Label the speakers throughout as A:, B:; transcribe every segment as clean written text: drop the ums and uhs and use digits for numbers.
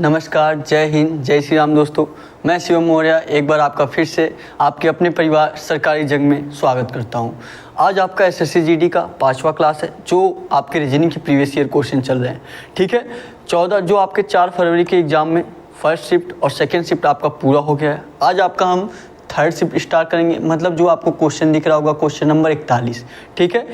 A: नमस्कार, जय हिंद, जय श्री राम दोस्तों। मैं शिवम मौर्य एक बार आपका फिर से आपके अपने परिवार सरकारी जंग में स्वागत करता हूं। आज आपका एसएससी जीडी का 5वां क्लास है, जो आपके रीजनिंग के प्रीवियस ईयर क्वेश्चन चल रहे हैं। ठीक है, 14 जो आपके 4 फरवरी के एग्जाम में फर्स्ट शिफ्ट और सेकेंड शिफ्ट आपका पूरा हो गया है। आज आपका हम थर्ड शिफ्ट स्टार्ट करेंगे, मतलब जो आपको क्वेश्चन दिख रहा होगा क्वेश्चन नंबर 41। ठीक है,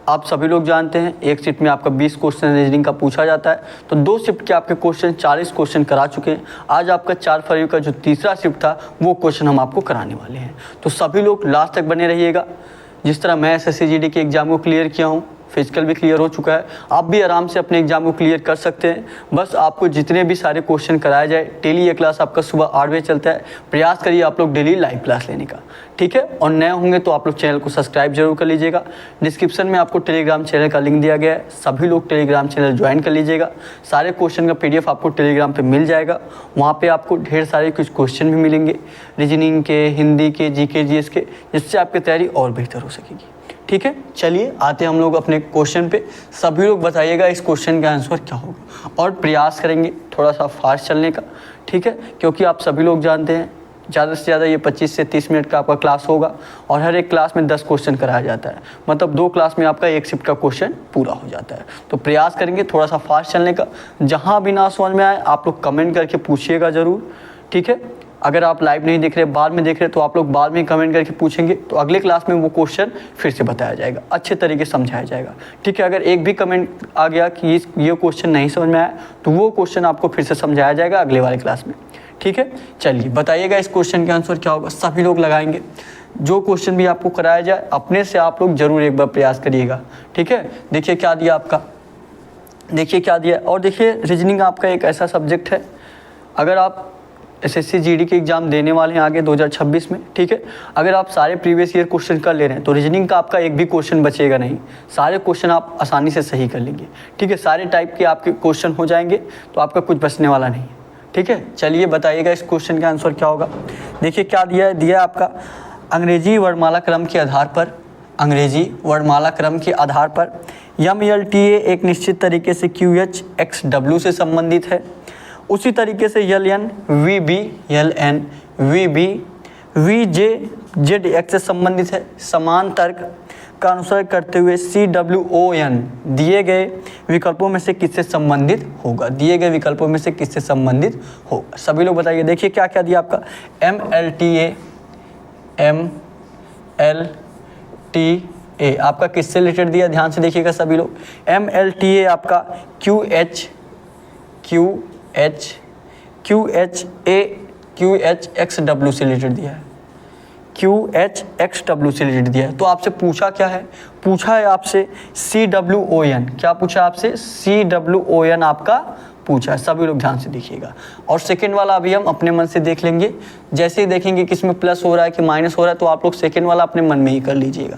A: आप सभी लोग जानते हैं एक शिफ्ट में आपका 20 क्वेश्चन रीजनिंग का पूछा जाता है, तो 2 शिफ्ट के आपके क्वेश्चन 40 क्वेश्चन करा चुके हैं। आज आपका 4 फरवरी का जो तीसरा शिफ्ट था वो क्वेश्चन हम आपको कराने वाले हैं, तो सभी लोग लास्ट तक बने रहिएगा। जिस तरह मैं एसएससी जीडी के एग्जाम को क्लियर किया हूँ, फिजिकल भी क्लियर हो चुका है, आप भी आराम से अपने एग्जाम को क्लियर कर सकते हैं। बस आपको जितने भी सारे क्वेश्चन कराया जाए, डेली ये क्लास आपका सुबह 8 बजे चलता है। प्रयास करिए आप लोग डेली लाइव क्लास लेने का। ठीक है, और नए होंगे तो आप लोग चैनल को सब्सक्राइब जरूर कर लीजिएगा। डिस्क्रिप्शन में आपको टेलीग्राम चैनल का लिंक दिया गया है, सभी लोग टेलीग्राम चैनल ज्वाइन कर लीजिएगा। सारे क्वेश्चन का PDF आपको टेलीग्राम पे मिल जाएगा। वहाँ पे आपको ढेर सारे कुछ क्वेश्चन भी मिलेंगे, रीजनिंग के, हिंदी के, GK GS के, जिससे आपकी तैयारी और बेहतर हो सकेगी। ठीक है, चलिए आते हैं हम लोग अपने क्वेश्चन पे। सभी लोग बताइएगा इस क्वेश्चन का आंसर क्या होगा, और प्रयास करेंगे थोड़ा सा फास्ट चलने का। ठीक है, क्योंकि आप सभी लोग जानते हैं ज़्यादा से ज़्यादा ये 25 से 30 मिनट का आपका क्लास होगा, और हर एक क्लास में 10 क्वेश्चन कराया जाता है, मतलब 2 क्लास में आपका एक शिफ्ट का क्वेश्चन पूरा हो जाता है। तो प्रयास करेंगे थोड़ा सा फास्ट चलने का। जहाँ भी ना समझ में आए आप लोग कमेंट करके पूछिएगा ज़रूर। ठीक है, अगर आप लाइव नहीं देख रहे, बाद में देख रहे, तो आप लोग बाद में कमेंट करके पूछेंगे, तो अगले क्लास में वो क्वेश्चन फिर से बताया जाएगा, अच्छे तरीके से समझाया जाएगा। ठीक है, अगर एक भी कमेंट आ गया कि ये क्वेश्चन नहीं समझ में आया, तो वो क्वेश्चन आपको फिर से समझाया जाएगा अगले वाले क्लास में। ठीक है, चलिए बताइएगा इस क्वेश्चन का आंसर क्या होगा। सभी लोग लगाएंगे, जो क्वेश्चन भी आपको कराया जाए अपने से आप लोग जरूर एक बार प्रयास करिएगा। ठीक है, देखिए क्या दिया आपका, देखिए क्या दिया। और देखिए रीजनिंग आपका एक ऐसा सब्जेक्ट है, अगर आप एसएससी जीडी के एग्जाम देने वाले हैं आगे 2026 में। ठीक है, अगर आप सारे प्रीवियस ईयर क्वेश्चन कर ले रहे हैं तो रीजनिंग का आपका एक भी क्वेश्चन बचेगा नहीं, सारे क्वेश्चन आप आसानी से सही कर लेंगे। ठीक है, सारे टाइप के आपके क्वेश्चन हो जाएंगे, तो आपका कुछ बचने वाला नहीं है। ठीक है, चलिए बताइएगा इस क्वेश्चन का आंसर क्या होगा। देखिए क्या दिया है, दिया आपका अंग्रेजी वर्णमाला क्रम के आधार पर, अंग्रेजी वर्णमाला क्रम के आधार पर MLTA एक निश्चित तरीके से QH XW से संबंधित है। उसी तरीके से LN VB VJ ZX से संबंधित है। समान तर्क का अनुसरण करते हुए CWON दिए गए विकल्पों में से किससे संबंधित होगा, दिए गए विकल्पों में से किससे संबंधित होगा। सभी लोग बताइए। देखिए क्या क्या दिया आपका, MLTA आपका किससे रिलेटेड दिया, ध्यान से देखिएगा सभी लोग। MLTA आपका QHXW से रिलेटेड दिया है, QHXW से रिलेटेड दिया है। तो आपसे पूछा क्या है, पूछा है आपसे CWON, क्या पूछा आपसे, CWON आपका पूछा है। सभी लोग ध्यान से देखिएगा। और सेकेंड वाला अभी हम अपने मन से देख लेंगे, जैसे ही देखेंगे किसमें प्लस हो रहा है कि माइनस हो रहा है, तो आप लोग सेकेंड वाला अपने मन में ही कर लीजिएगा।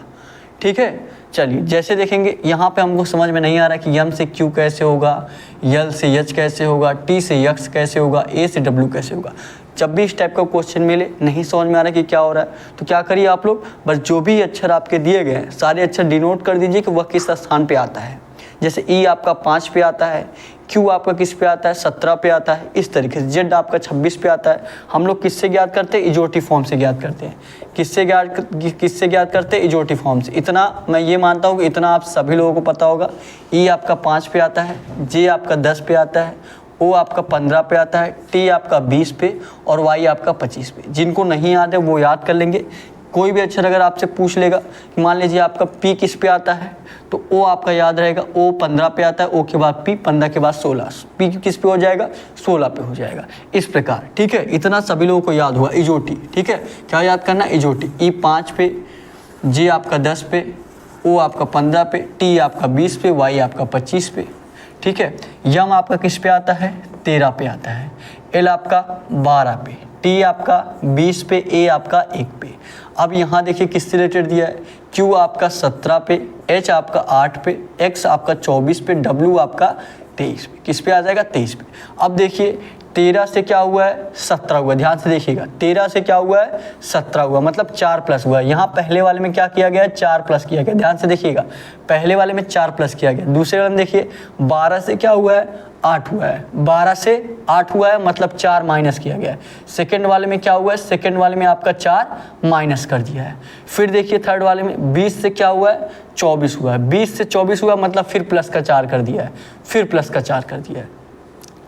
A: ठीक है, चलिए जैसे देखेंगे यहाँ पे हमको समझ में नहीं आ रहा है कि M से Q कैसे होगा, L से H कैसे होगा, T से X कैसे होगा, A से W कैसे होगा। जब भी इस टाइप का क्वेश्चन मिले, नहीं समझ में आ रहा है कि क्या हो रहा है, तो क्या करिए आप लोग, बस जो भी अक्षर आपके दिए गए हैं सारे अक्षर डिनोट कर दीजिए कि वह किस स्थान पे आता है। जैसे E आपका 5 पे आता है, Q आपका किस पे आता है, 17 पे आता है, इस तरीके से Z आपका 26 पे आता है। हम लोग किससे ज्ञात करते हैं, इजोटिव फॉर्म से ज्ञात करते हैं। किससे ज्ञात करते हैं, इजोटिव फॉर्म से। इतना मैं ये मानता हूँ कि इतना आप सभी लोगों को पता होगा। E आपका 5 पे आता है, J आपका 10 पे आता है, O आपका 15 पे आता है, T आपका 20 पे, और Y आपका 25 पे। जिनको नहीं याद है वो याद कर लेंगे। कोई भी अक्षर अगर आपसे पूछ लेगा कि मान लीजिए आपका P किस पे आता है, तो O आपका याद रहेगा, O 15 पे आता है, O के बाद P, 15 के बाद 16, P किस पे हो जाएगा, 16 पे हो जाएगा, इस प्रकार। ठीक है, इतना सभी लोगों को याद हुआ, इजोटी। ठीक है, क्या याद करना, इजोटी। E 5 पे, J आपका 10 पे, O आपका 15 पे, T आपका 20 पे, Y आपका 25 पे। ठीक है, M आपका किस पे आता है, 13 पे आता है, L आपका 12 पे, T आपका 20 पे, A आपका 1 पे। अब यहाँ देखिए किससे रिलेटेड दिया है, Q आपका 17 पे, H आपका 8 पे, X आपका 24 पे, W आपका 23 पे। किस पे आ जाएगा, 23 पे। अब देखिए 13 से क्या हुआ है 17 हुआ, ध्यान से देखिएगा 13 से क्या हुआ है 17 हुआ, मतलब 4 प्लस हुआ है। यहाँ पहले वाले में क्या किया गया है 4 प्लस किया गया, ध्यान से देखिएगा पहले वाले में 4 प्लस किया गया। दूसरे वाले में देखिए 12 से क्या हुआ है 8 हुआ है, 12 से 8 हुआ है मतलब 4 माइनस किया गया है। सेकंड वाले में क्या हुआ है, सेकंड वाले में आपका 4 माइनस कर दिया है। फिर देखिए थर्ड वाले में 20 से क्या हुआ है 24 हुआ है, 20 से 24 हुआ मतलब फिर प्लस का 4 कर दिया है, फिर प्लस का 4 कर दिया है।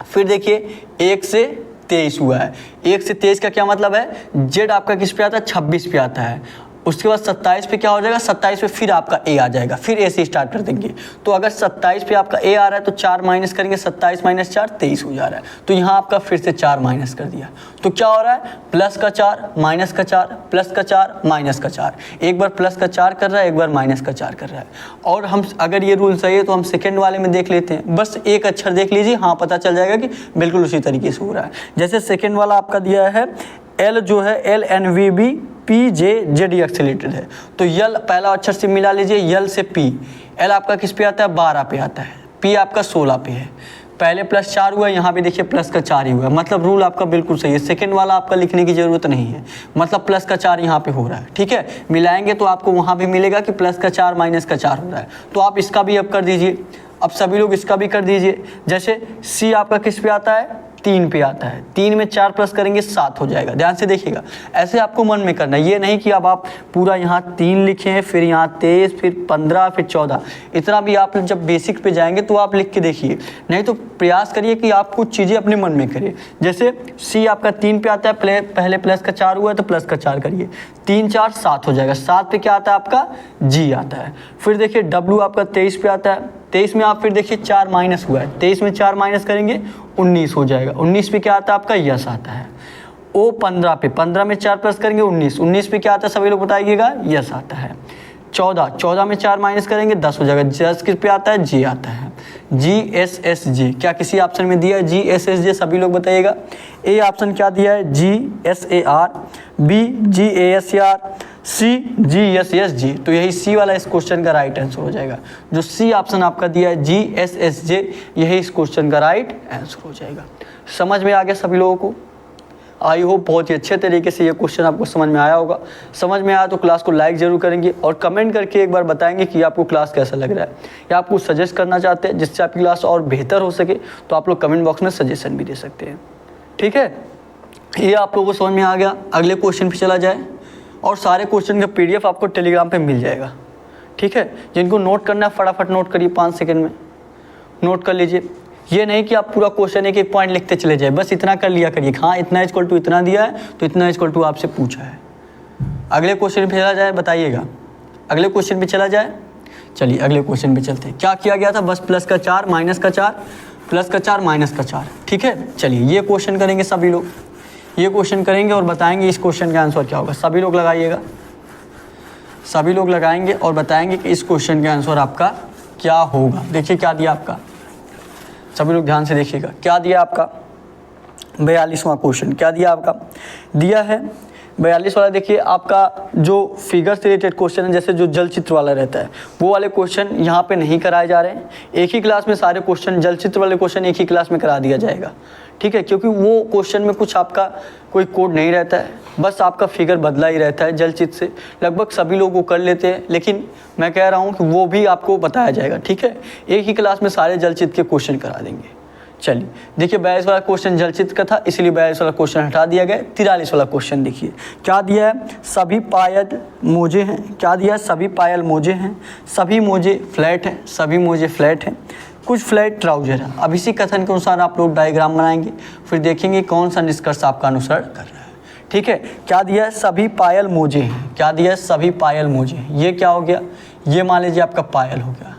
A: फिर देखिए 1 से 23 हुआ है, 1 से 23 का क्या मतलब है, जेड आपका किस पे आता है 26 पे आता है। उसके बाद 27 पे क्या हो जाएगा, 27 पे फिर आपका ए आ जाएगा, फिर ए से स्टार्ट कर देंगे। तो अगर 27 पे आपका ए आ रहा है तो 4 माइनस करेंगे, 27 माइनस 4 23 हो जा रहा है। तो यहाँ आपका फिर से 4 माइनस कर दिया, तो क्या हो रहा है प्लस का 4 माइनस का 4 प्लस का 4 माइनस का 4, एक बार प्लस का 4 कर रहा है, एक बार माइनस का 4 कर रहा है। और हम अगर ये रूल सही है तो हम सेकेंड वाले में देख लेते हैं, बस एक अक्षर देख लीजिए, हाँ पता चल जाएगा कि बिल्कुल उसी तरीके से हो रहा है। जैसे सेकेंड वाला आपका दिया है एल जो है LNVB PJZ एक्सेलेरेटेड है, तो यल पहला अक्षर से मिला लीजिए, यल से पी, एल आपका किस पे आता है 12 पे आता है, पी आपका 16 पे है। पहले प्लस 4 हुआ, यहाँ पे देखिए प्लस का 4 ही हुआ, मतलब रूल आपका बिल्कुल सही है। सेकंड वाला आपका लिखने की जरूरत नहीं है, मतलब प्लस का 4 यहाँ पे हो रहा है, ठीक है। मिलाएंगे तो आपको वहाँ भी मिलेगा कि प्लस का 4 माइनस का 4 हो रहा है। तो आप इसका भी अब कर दीजिए, अब सभी लोग इसका भी कर दीजिए। जैसे सी आपका किस पे आता है 3 पे आता है, 3 में 4 प्लस करेंगे 7 हो जाएगा, ध्यान से देखिएगा। ऐसे आपको मन में करना है, ये नहीं कि अब आप पूरा यहाँ 3 लिखें, फिर यहाँ 23, फिर 15, फिर 14, इतना भी आप जब बेसिक पे जाएंगे तो आप लिख के देखिए। नहीं तो प्रयास करिए कि आप कुछ चीज़ें अपने मन में करिए। जैसे सी आपका 3 पे आता है, पहले प्लस का 4 हुआ है तो प्लस का 4 करिए, 3 4 7 हो जाएगा। 7 पे क्या आता है आपका जी आता है। फिर देखिए डब्ल्यू आपका 23 पे आता है, 23 में आप फिर देखिए 4 माइनस हुआ है, 23 में 4 माइनस करेंगे 19 हो जाएगा। 19 पे क्या आता है आपका यस आता है। ओ 15 पे, 15 में 4 प्लस करेंगे 19, 19 पे क्या आता है सभी लोग बताइएगा यस आता है। 14 में 4 माइनस करेंगे 10 हो जाएगा। 10 किस पे आता है जी आता है। GSSJ क्या किसी ऑप्शन में दिया है GSSJ, सभी लोग बताइएगा। ए ऑप्शन क्या दिया है GSAR, B GASAR, C GSSG, तो यही सी वाला इस क्वेश्चन का राइट आंसर हो जाएगा। जो सी ऑप्शन आपका दिया है GSSJ, यही इस क्वेश्चन का राइट आंसर हो जाएगा। समझ में आ गया सभी लोगों को? आई होप बहुत ही अच्छे तरीके से ये क्वेश्चन आपको समझ में आया होगा। समझ में आया तो क्लास को लाइक जरूर करेंगे और कमेंट करके एक बार बताएंगे कि आपको क्लास कैसा लग रहा है, या आप कुछ सजेस्ट करना चाहते हैं जिससे आपकी क्लास और बेहतर हो सके, तो आप लोग कमेंट बॉक्स में सजेशन भी दे सकते हैं। ठीक है, ये आप लोगों को समझ में आ गया। अगले क्वेश्चन पे चला जाए, और सारे क्वेश्चन का PDF आपको टेलीग्राम पे मिल जाएगा। ठीक है, जिनको नोट करना है फटाफट नोट करिए, 5 सेकंड में नोट कर लीजिए। ये नहीं कि आप पूरा क्वेश्चन एक एक पॉइंट लिखते चले जाए, बस इतना कर लिया करिए, हाँ इतना इक्वल टू इतना दिया है तो इतना इक्वल टू आपसे पूछा है। अगले क्वेश्चन पे चला जाए, बताइएगा अगले क्वेश्चन पे चला जाए। चलिए अगले क्वेश्चन पे चलते हैं। क्या किया गया था, बस प्लस का 4 माइनस का 4, प्लस का 4 माइनस का 4। ठीक है, चलिए ये क्वेश्चन करेंगे सभी लोग, ये क्वेश्चन करेंगे और बताएंगे इस क्वेश्चन का आंसर क्या होगा। सभी लोग लगाइएगा, सभी लोग लगाएंगे और बताएंगे कि इस क्वेश्चन का आंसर आपका क्या होगा। देखिए क्या दिया आपका, सभी लोग ध्यान से देखिएगा। क्या दिया आपका 42वां क्वेश्चन, क्या दिया आपका, दिया है 42 वाला। देखिए आपका जो फिगर से रिलेटेड क्वेश्चन है, जैसे जो जल चित्र वाला रहता है, वो वाले क्वेश्चन यहाँ पे नहीं कराए जा रहे हैं। एक ही क्लास में सारे क्वेश्चन, जल चित्र वाले क्वेश्चन एक ही क्लास में करा दिया जाएगा। ठीक है, क्योंकि वो क्वेश्चन में कुछ आपका कोई कोड नहीं रहता है, बस आपका फिगर बदला ही रहता है। जल चित्र से लगभग सभी लोग वो कर लेते हैं, लेकिन मैं कह रहा हूँ कि वो भी आपको बताया जाएगा। ठीक है, एक ही क्लास में सारे जल चित्र के क्वेश्चन करा देंगे। चलिए देखिए 42 वाला क्वेश्चन जल चित्र का था, इसलिए 42 वाला क्वेश्चन हटा दिया गया। 43 वाला क्वेश्चन देखिए क्या दिया है, सभी पायल मोजे हैं। क्या दिया है, सभी पायल मोजे हैं, सभी मोजे फ्लैट हैं, सभी मोजे फ्लैट हैं, कुछ फ्लैट ट्राउजर है। अब इसी कथन के अनुसार आप लोग डायग्राम बनाएंगे, फिर देखेंगे कौन सा निष्कर्ष आपका अनुसरण कर रहा है। ठीक है, क्या दिया है, सभी पायल मोजे हैं। क्या दिया है, सभी पायल मोजे हैं। ये क्या हो गया, ये मान लीजिए आपका पायल हो गया,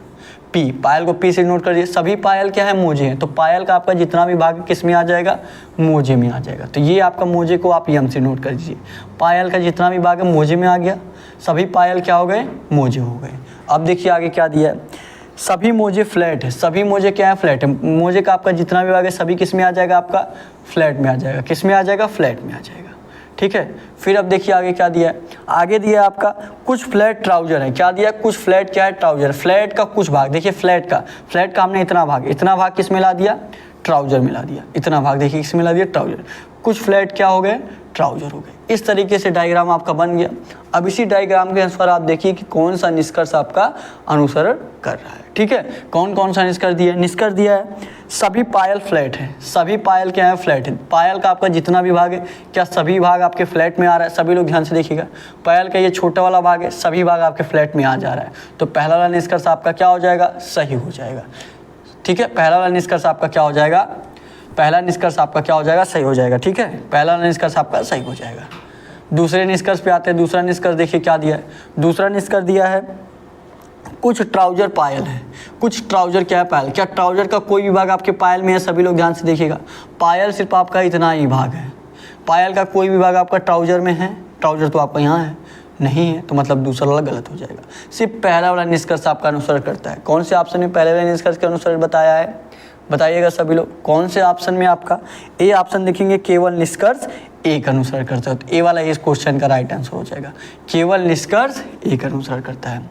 A: पी, पायल को पी से नोट कर दिए। सभी पायल क्या है, मोजे हैं, तो पायल का आपका जितना भी भाग किस में आ जाएगा, मोजे में आ जाएगा। तो ये आपका मोजे को आप यम से नोट कर दीजिए। पायल का जितना भी भाग है मोजे में आ गया, सभी पायल क्या हो गए, मोजे हो गए। अब देखिए आगे क्या दिया है, सभी मोजे फ्लैट है। सभी मोजे क्या है, फ्लैट है। मोजे का आपका जितना भी भाग है सभी किस में आ जाएगा, आपका फ्लैट में आ जाएगा। किस में आ जाएगा, फ्लैट में आ जाएगा। ठीक है, फिर अब देखिए आगे क्या दिया है, आगे दिया है आपका कुछ फ्लैट ट्राउजर है। क्या दिया है, कुछ फ्लैट क्या है, ट्राउजर। फ्लैट का कुछ भाग, देखिए फ्लैट का हमने इतना भाग किस में ला दिया, ट्राउजर मिला दिया, इतना भाग देखिए किस मिला दिया, ट्राउजर। कुछ फ्लैट क्या हो गए, ट्राउजर हो गए। इस तरीके से डायग्राम आपका बन गया। अब इसी डायग्राम के अनुसार आप देखिए कि कौन सा निष्कर्ष आपका अनुसरण कर रहा है। ठीक है, कौन कौन सा निष्कर्ष दिया है, निष्कर्ष दिया है सभी पायल फ्लैट है। सभी पायल क्या है, फ्लैट है। पायल का आपका जितना भी भाग है, क्या सभी भाग आपके फ्लैट में आ रहा है, सभी लोग ध्यान से देखिएगा। पायल का ये छोटा वाला भाग है, सभी भाग आपके फ्लैट में आ जा रहा है, तो पहला वाला निष्कर्ष आपका क्या हो जाएगा, सही हो जाएगा। ठीक है, पहला वाला निष्कर्ष आपका क्या हो जाएगा, पहला निष्कर्ष आपका क्या हो जाएगा, सही हो जाएगा। ठीक है, पहला वाला निष्कर्ष आपका सही हो जाएगा। दूसरे निष्कर्ष पे आते हैं। दूसरा निष्कर्ष देखिए क्या दिया है, दूसरा निष्कर्ष दिया है कुछ ट्राउजर पायल है। कुछ ट्राउजर क्या है, पायल। क्या ट्राउजर का कोई भी भाग आपके पायल में है, सभी लोग ध्यान से देखिएगा। पायल सिर्फ आपका इतना ही भाग है, पायल का कोई भी भाग आपका ट्राउजर में है, ट्राउजर तो आपका यहाँ है नहीं है, तो मतलब दूसरा वाला गलत हो जाएगा। सिर्फ पहला वाला निष्कर्ष आपका अनुसरण करता है। कौन से ऑप्शन में पहले वाले निष्कर्ष के अनुसार बताया है, बताइएगा सभी लोग। कौन से ऑप्शन में आपका ए ऑप्शन देखेंगे, केवल निष्कर्ष एक अनुसरण करता है, तो ए वाला इस क्वेश्चन का राइट आंसर हो जाएगा। केवल निष्कर्ष एक अनुसरण करता है।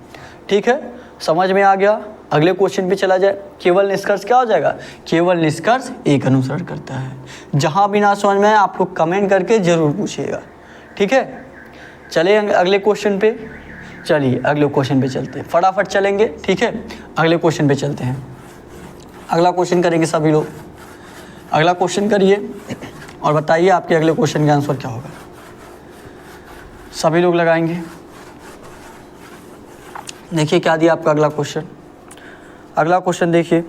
A: ठीक है, समझ में आ गया। अगले क्वेश्चन पे चला जाए। केवल निष्कर्ष क्या हो जाएगा, केवल निष्कर्ष एक अनुसरण करता है। जहां भी ना समझ में आए आप लोग कमेंट करके जरूर पूछिएगा। ठीक है, चलिए अगले क्वेश्चन पे, चलिए अगले क्वेश्चन पे चलते हैं, फटाफट चलेंगे। ठीक है, अगले क्वेश्चन पे चलते हैं। अगला क्वेश्चन करेंगे सभी लोग। अगला क्वेश्चन करिए और बताइए आपके अगले क्वेश्चन का आंसर क्या होगा। सभी लोग लगाएंगे। देखिए क्या दिया आपका अगला क्वेश्चन। अगला क्वेश्चन देखिए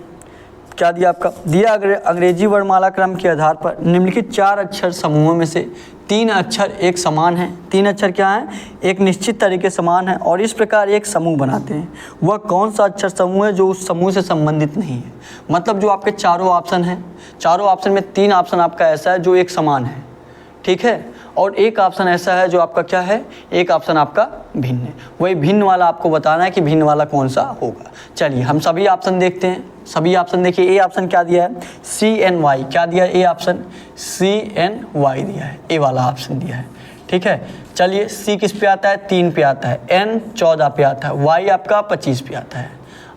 A: क्या दिया आपका, दिया अंग्रेजी वर्णमाला क्रम के आधार पर निम्नलिखित 4 अक्षर समूहों में से 3 अक्षर एक समान हैं। 3 अक्षर क्या हैं, एक निश्चित तरीके समान है और इस प्रकार एक समूह बनाते हैं। वह कौन सा अक्षर समूह है जो उस समूह से संबंधित नहीं है। मतलब जो आपके चारों ऑप्शन हैं, चारों ऑप्शन में 3 ऑप्शन आपका ऐसा है जो एक समान है। ठीक है, और एक ऑप्शन ऐसा है जो आपका क्या है, एक ऑप्शन आपका भिन्न है। वही भिन्न वाला आपको बताना है कि भिन्न वाला कौन सा होगा। चलिए हम सभी ऑप्शन देखते हैं। सभी ऑप्शन देखिए। ए ऑप्शन क्या दिया है, CNY क्या दिया है, ए ऑप्शन CNY दिया है, ए वाला ऑप्शन दिया है। ठीक है, चलिए C किस पे आता है, 3 पे आता है, N 14 पे आता है, Y आपका 25 पे आता है।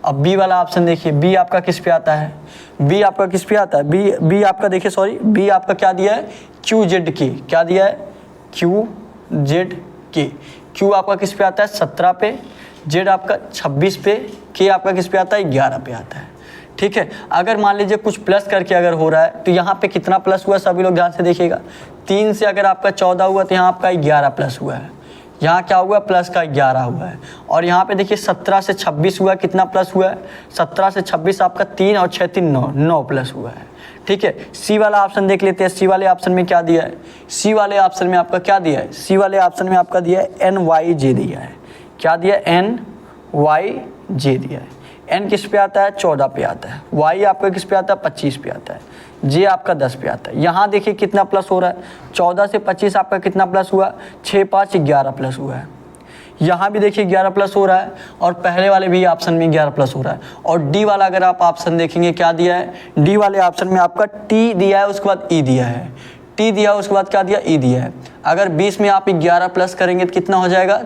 A: अब B वाला ऑप्शन देखिए, B आपका किस पे आता है, B आपका किस पे आता है, B आपका देखिए, सॉरी B आपका क्या दिया है, QZK क्या दिया है, QZK। Q आपका किस पे आता है, 17 पे, Z आपका 26 पे, K आपका किस पे आता है, 11 पे आता है। ठीक है, अगर मान लीजिए कुछ प्लस करके अगर हो रहा है तो यहाँ पे कितना प्लस हुआ, सभी लोग ध्यान से देखिएगा। 3 से अगर आपका 14 हुआ तो यहाँ आपका 11 प्लस हुआ है। यहाँ क्या हुआ, प्लस का 11 हुआ है। और यहाँ पे देखिए 17 से 26 हुआ, कितना प्लस हुआ है, 17 से 26 आपका 3 और 6 3 9, 9 प्लस हुआ है। ठीक है, सी वाला ऑप्शन देख लेते हैं। सी वाले ऑप्शन में क्या दिया है, सी वाले ऑप्शन में आपका क्या दिया है, सी वाले ऑप्शन में आपका दिया है NYJ दिया है। क्या दिया है, NYJ दिया है। N किस पे आता है, 14 पे आता है। Y आपका किस पे आता है, 25 पे आता है। J आपका 10 पे आता है। यहाँ देखिए कितना प्लस हो रहा है, 14 से 25 आपका कितना प्लस हुआ, 6 5 11 प्लस हुआ है। यहाँ भी देखिए 11 प्लस हो रहा है और पहले वाले भी ऑप्शन में 11 प्लस हो रहा है। और डी वाला अगर आप ऑप्शन देखेंगे क्या दिया है, डी वाले ऑप्शन में आपका T दिया है, उसके बाद E दिया है। T दिया है, उसके बाद क्या दिया, E दिया है। अगर 20 में आप 11 प्लस करेंगे तो कितना हो जाएगा,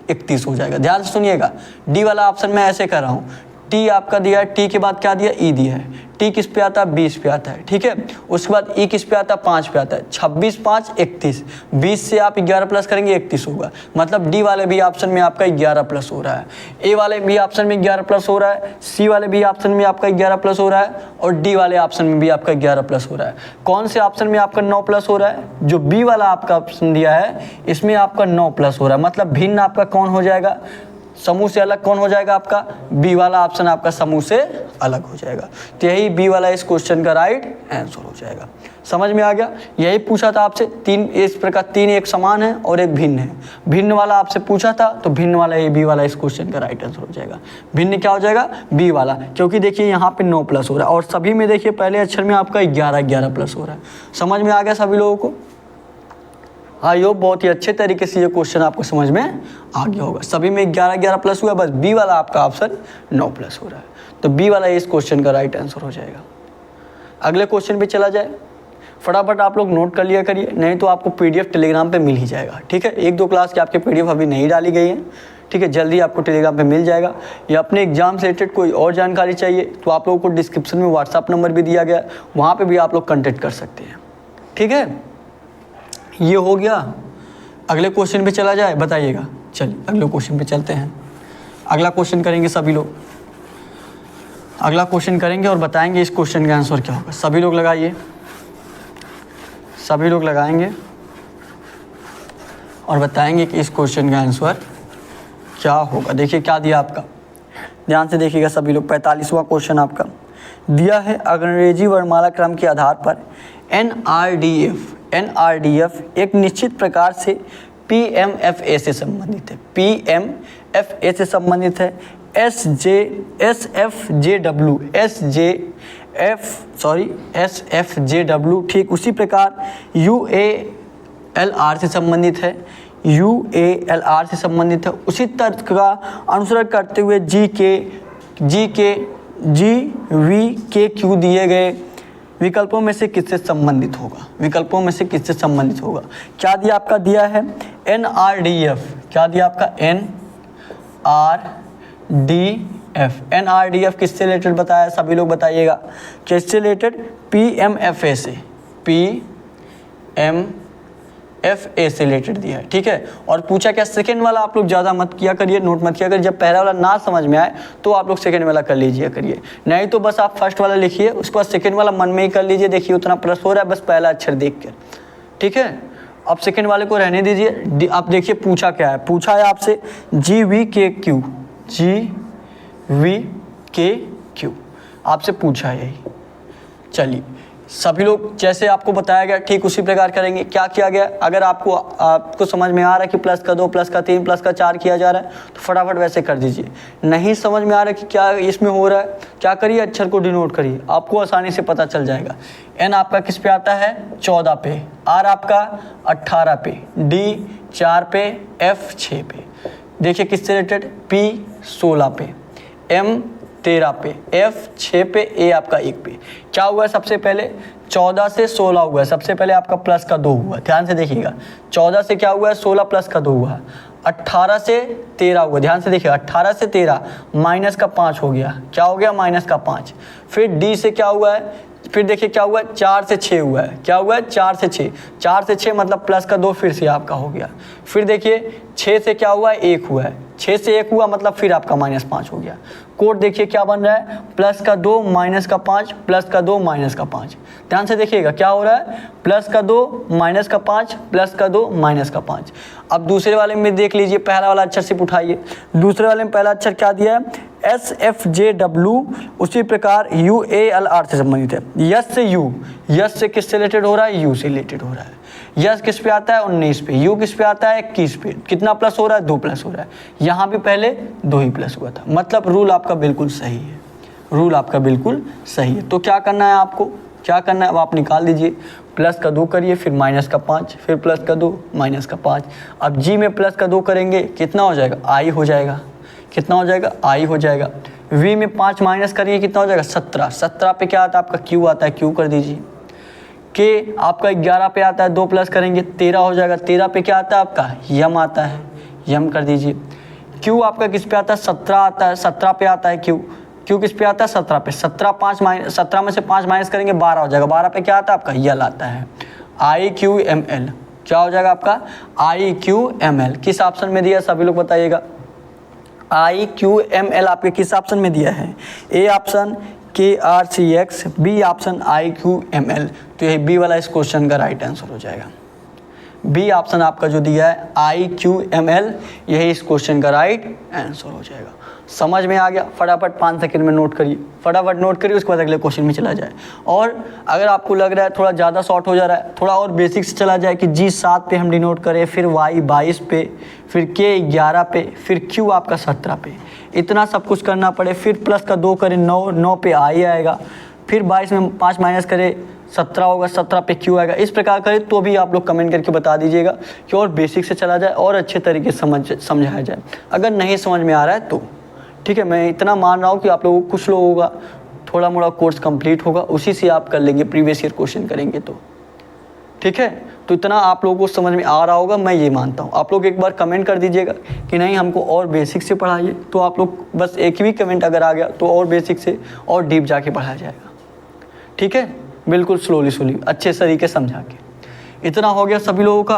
A: 31 हो जाएगा। ध्यान से सुनिएगा, डी वाला ऑप्शन में ऐसे कर रहा हूँ, टी आपका दिया है, टी के बाद क्या दिया, ई दिया है। टी किस पे आता है, 20 पे आता है। ठीक है, उसके बाद ई किस पे आता है, 5 पे आता है। 26 5 31, 20 से आप 11 प्लस करेंगे 31 होगा। मतलब डी वाले भी ऑप्शन में आपका 11 प्लस हो रहा है, ए वाले भी ऑप्शन में 11 प्लस हो रहा है, सी वाले भी ऑप्शन में आपका 11 प्लस हो रहा है और डी वाले ऑप्शन में भी आपका 11 प्लस हो रहा है। कौन से ऑप्शन में आपका 9 प्लस हो रहा है, जो बी वाला आपका ऑप्शन दिया है इसमें आपका 9 प्लस हो रहा है। मतलब भिन्न आपका कौन हो जाएगा, समूह से अलग कौन हो जाएगा, आपका बी वाला ऑप्शन आपका समूह से अलग हो जाएगा। तो यही बी वाला इस क्वेश्चन का राइट आंसर हो जाएगा। समझ में आ गया, यही पूछा था आपसे। 3 इस प्रकार 3 एक समान है और एक भिन्न है। भिन्न वाला आपसे पूछा था तो भिन्न वाला ये बी वाला इस क्वेश्चन का राइट आंसर हो जाएगा। भिन्न क्या हो जाएगा, बी वाला, क्योंकि देखिए यहाँ पे 9 प्लस हो रहा है और सभी में देखिए पहले अक्षर में आपका 11 प्लस हो रहा है। समझ में आ गया सभी लोगों को। हाँ, यो बहुत ही अच्छे तरीके से ये क्वेश्चन आपको समझ में आ गया होगा। सभी में 11 प्लस हुआ, बस बी वाला आपका ऑप्शन 9 प्लस हो रहा है। तो बी वाला इस क्वेश्चन का राइट आंसर हो जाएगा। अगले क्वेश्चन पे चला जाए, फटाफट आप लोग नोट कर लिया करिए, नहीं तो आपको PDF टेलीग्राम पे मिल ही जाएगा। ठीक है, 1-2 क्लास की आपके PDF अभी नहीं डाली गई है। ठीक है, जल्दी आपको टेलीग्राम पे मिल जाएगा। या अपने एग्जाम से रिलेटेड कोई और जानकारी चाहिए तो आप लोगों को डिस्क्रिप्शन में व्हाट्सअप नंबर भी दिया गया है, वहाँ पे भी आप लोग कॉन्टेक्ट कर सकते हैं। ठीक है, ये हो गया। अगले क्वेश्चन पे चला जाए, बताइएगा। चलिए अगले क्वेश्चन पे चलते हैं। अगला क्वेश्चन करेंगे सभी लोग, अगला क्वेश्चन करेंगे और बताएंगे इस क्वेश्चन का आंसर क्या होगा। सभी लोग लगाइए, सभी लोग लगाएंगे और बताएंगे कि इस क्वेश्चन का आंसर क्या होगा। देखिए क्या दिया आपका, ध्यान से देखिएगा सभी लोग। 45वां क्वेश्चन आपका दिया है, अंग्रेजी वर्णमाला क्रम के आधार पर एनआरडीएफ एक निश्चित प्रकार से पीएमएफए से संबंधित है, पीएमएफए से संबंधित है। एसएफजेडब्ल्यू ठीक उसी प्रकार यूएएलआर से संबंधित है, यूएएलआर से संबंधित है। उसी तर्क का अनुसरण करते हुए जीवीकेक्यू दिए गए विकल्पों में से किससे संबंधित होगा, विकल्पों में से किससे संबंधित होगा। क्या दिया आपका, दिया है एनआरडीएफ, क्या दिया आपका एनआरडीएफ किससे रिलेटेड बताया, सभी लोग बताइएगा। किससे रिलेटेड, पीएमएफए से, पीएमएफए से रिलेटेड दिया है। ठीक है, और पूछा क्या, सेकेंड वाला आप लोग ज़्यादा मत किया करिए, नोट मत किया करिए। जब पहला वाला ना समझ में आए तो आप लोग सेकेंड वाला कर लीजिए करिए, नहीं तो बस आप फर्स्ट वाला लिखिए, उसके बाद सेकेंड वाला मन में ही कर लीजिए। देखिए उतना प्लस हो रहा है बस पहला अक्षर देख कर। ठीक है, अब सेकेंड वाले को रहने दीजिए। आप देखिए पूछा क्या है, पूछा है आपसे GVKQ आपसे पूछा है यही। चलिए सभी लोग जैसे आपको बताया गया ठीक उसी प्रकार करेंगे। क्या किया गया, अगर आपको समझ में आ रहा है कि प्लस का 2 प्लस का 3 प्लस का 4 किया जा रहा है तो फटाफट वैसे कर दीजिए। नहीं समझ में आ रहा है कि क्या इसमें हो रहा है, क्या करिए, अक्षर को डिनोट करिए, आपको आसानी से पता चल जाएगा। एन आपका किस पे आता है, 14 पे, आर आपका 18 पे, डी 4 पे, एफ 6 पे। देखिए किससे रिलेटेड, पी 16 पे, एम 13 पे, एफ 6 पे, ए आपका 1 पे। क्या हुआ है, सबसे पहले 14 से 16 हुआ है, सबसे पहले आपका प्लस का 2 हुआ, ध्यान से देखिएगा। 14 से क्या हुआ है, 16 प्लस का 2 हुआ है। 18 से 13 हुआ, ध्यान से देखिए, 18 से 13 माइनस का 5 हो गया। क्या हो गया, माइनस का 5। फिर डी से क्या हुआ है, फिर देखिए क्या हुआ है, 4 से 6 हुआ है। क्या हुआ है, 4 से 6, 4 से 6 मतलब प्लस का 2 फिर से आपका हो गया। फिर देखिए 6 से क्या हुआ है, 1 हुआ है, 6 से 1 हुआ मतलब फिर आपका माइनस 5 हो गया। कोड देखिए क्या बन रहा है, प्लस का 2 माइनस का 5, प्लस का 2 माइनस का 5। ध्यान से देखिएगा क्या हो रहा है, प्लस का 2 माइनस का 5, प्लस का 2 माइनस का 5। अब दूसरे वाले में देख लीजिए, पहला वाला अक्षर सिर्फ उठाइए। दूसरे वाले में पहला अक्षर क्या दिया है, SFJW, उसी प्रकार UALR से संबंधित है। यस से यू, यस से किससे रिलेटेड हो रहा है, यू से रिलेटेड हो रहा है। यस किस पे आता है, 19 पे, यू किस पे आता है, 21 पे। कितना प्लस हो रहा है, 2 प्लस हो रहा है। यहाँ भी पहले 2 ही प्लस हुआ था, मतलब रूल आपका बिल्कुल सही है, रूल आपका बिल्कुल सही है। तो क्या करना है आपको, क्या करना है, अब आप निकाल दीजिए। प्लस का 2 करिए, फिर माइनस का 5, फिर प्लस का 2 माइनस का 5। अब जी में प्लस का 2 करेंगे, कितना हो जाएगा, आई हो जाएगा। कितना हो जाएगा, आई हो जाएगा। वी में 5 माइनस करिए, कितना हो जाएगा, 17। 17 पे क्या आता है आपका, क्यू आता है, क्यू कर दीजिए। के आपका 11 पे आता है, 2 प्लस करेंगे 13 हो जाएगा। 13 पे क्या आता है आपका, यम आता है, यम कर दीजिए। क्यू आपका किस पे आता है, 17 आता है, 17 पे आता है क्यू। क्यू किस पे आता है, 17 पे। 17 में से 5 माइनस करेंगे 12 हो जाएगा। 12 पे क्या आता है आपका, यल आता है। IQML क्या हो जाएगा आपका, IQML किस ऑप्शन में दिया, सभी लोग बताइएगा। IQML आपके किस ऑप्शन में दिया है, A option KRCX, B option IQML। तो ये बी वाला इस क्वेश्चन का राइट आंसर हो जाएगा। बी ऑप्शन आपका जो दिया है IQML, यही इस क्वेश्चन का राइट आंसर हो जाएगा। समझ में आ गया, फटाफट 5 सेकंड में नोट करिए, फटाफट नोट करिए, उसके बाद अगले क्वेश्चन में चला जाए। और अगर आपको लग रहा है थोड़ा ज़्यादा शॉर्ट हो जा रहा है, थोड़ा और बेसिक से चला जाए कि जी 7 पे हम डिनोट करें, फिर वाई 22 पे, फिर के 11 पे, फिर क्यू आपका 17 पे, इतना सब कुछ करना पड़े। फिर प्लस का 2 करें 9 पे आई आएगा, फिर 22 में 5 माइनस करें 17 होगा, 17 पे क्यू आएगा। इस प्रकार करें तो भी आप लोग कमेंट करके बता दीजिएगा कि और बेसिक से चला जाए और अच्छे तरीके से समझाया जाए। अगर नहीं समझ में आ रहा है तो ठीक है, मैं इतना मान रहा हूँ कि आप लोगों को, कुछ लोगों का थोड़ा मोड़ा कोर्स कंप्लीट होगा, उसी से आप कर लेंगे, प्रीवियस ईयर क्वेश्चन करेंगे तो ठीक है, तो इतना आप लोगों को समझ में आ रहा होगा, मैं ये मानता हूँ। आप लोग एक बार कमेंट कर दीजिएगा कि नहीं हमको और बेसिक से पढ़ाइए, तो आप लोग बस एक भी कमेंट अगर आ गया तो और बेसिक से और डीप जाके पढ़ाया जाएगा। ठीक है, बिल्कुल स्लोली अच्छे तरीके समझा के। इतना हो गया सभी लोगों का।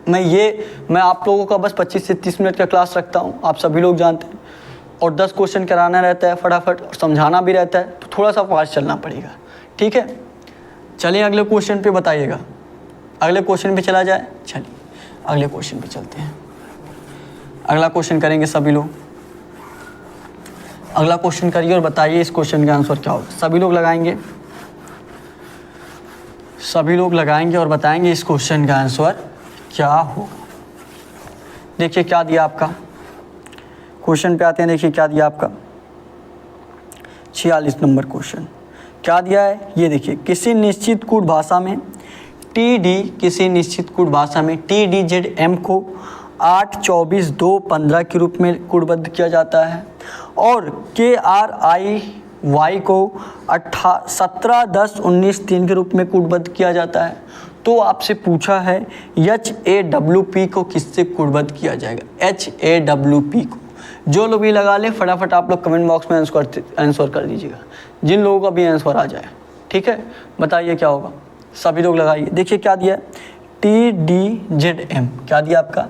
A: मैं आप लोगों का बस 25 से 30 मिनट का क्लास रखता हूँ, आप सभी लोग जानते हैं, और 10 क्वेश्चन कराना रहता है फटाफट, और समझाना भी रहता है, तो थोड़ा सा फास्ट चलना पड़ेगा। ठीक है, चलिए अगले क्वेश्चन पे बताइएगा। अगले क्वेश्चन पे चला जाए, चलिए अगले क्वेश्चन पे चलते हैं। अगला क्वेश्चन करेंगे सभी लोग। अगला क्वेश्चन करिए और बताइए इस क्वेश्चन का आंसर क्या होगा। सभी लोग लगाएंगे और बताएंगे इस क्वेश्चन का आंसर क्या होगा। देखिए क्या दिया आपका, क्वेश्चन पे आते हैं। देखिए क्या दिया आपका, 46 नंबर क्वेश्चन क्या दिया है, ये देखिए। किसी निश्चित कूट भाषा में TDZM को 8, 24, 2, 15 के रूप में कूटबद्ध किया जाता है, और KRIY को 17, 10, 19, 3 के रूप में कूटबद्ध किया जाता है। तो आपसे पूछा है HAWP को किससे कूटबद्ध किया जाएगा। HAWP को जो लोग भी लगा लें फटाफट आप लोग कमेंट बॉक्स में आंसर कर दीजिएगा, जिन लोगों का भी आंसर आ जाए। ठीक है, बताइए क्या होगा, सभी लोग लगाइए। देखिए क्या दिया है, TDZM क्या दिया आपका,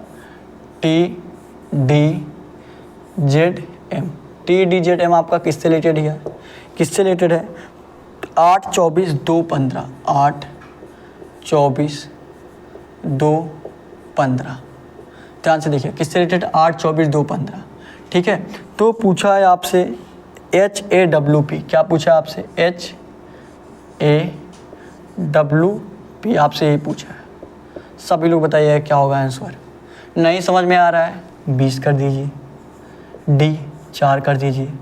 A: TDZM आपका किससे रिलेटेड है, 8, 24, 2, 15, 8, 24, 2, 15। ध्यान से देखिए किससे रिलेटेड, 8, 24, 2, 15। ठीक है, तो पूछा है आपसे HAWP, क्या पूछा है आपसे, HAWP आपसे यही पूछा है। सभी लोग बताइए क्या होगा आंसर। नहीं समझ में आ रहा है 20 कर दीजिए, D 4 कर दीजिए,